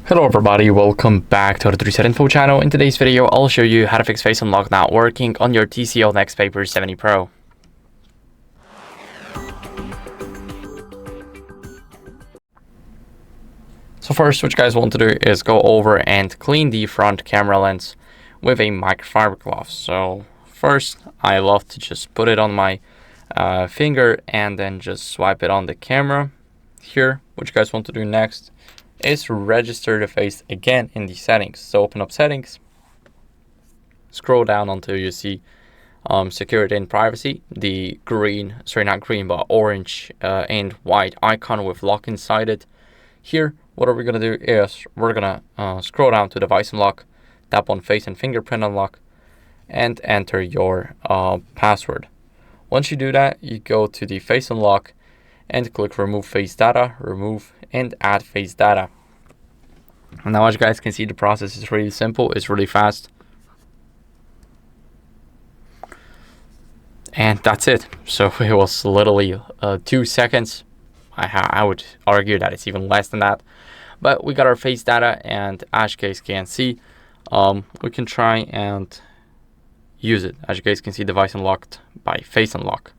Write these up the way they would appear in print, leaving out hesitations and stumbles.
Hello everybody, welcome back to the TCL Info channel. In today's video, I'll show you how to fix face unlock not working on your TCL NxtPaper 70 Pro. So first, what you guys want to do is go over and clean the front camera lens with a microfiber cloth. So first, I love to just put it on my finger and then just swipe it on the camera. Here, what you guys want to do next is register the face again in the settings. So open up settings, scroll down until you see security and privacy, the orange and white icon with lock inside it. Here, what are we gonna do is we're gonna scroll down to device unlock, tap on face and fingerprint unlock, and enter your password. Once you do that, you go to the face unlock and click remove face data, remove and add face data. And now as you guys can see, the process is really simple, it's really fast. And that's it. So it was literally 2 seconds. I would argue that it's even less than that. But we got our face data, and as you guys can see, we can try and use it. As you guys can see, device unlocked by face unlock.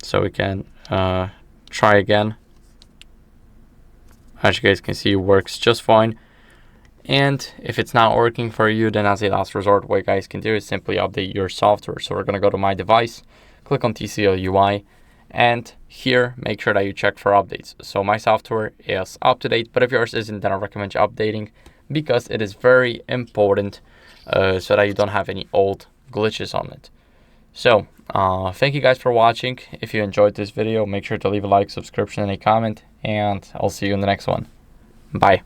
So we can try again. As you guys can see, it works just fine. And if it's not working for you, then as a last resort, what you guys can do is simply update your software. So we're going to go to my device, click on TCL UI, and here make sure that you check for updates. So my software is up to date, but if yours isn't, then I recommend you updating, because it is very important so that you don't have any old glitches on it. So thank you guys for watching. If you enjoyed this video, make sure to leave a like, subscription, and a comment, and I'll see you in the next one. Bye.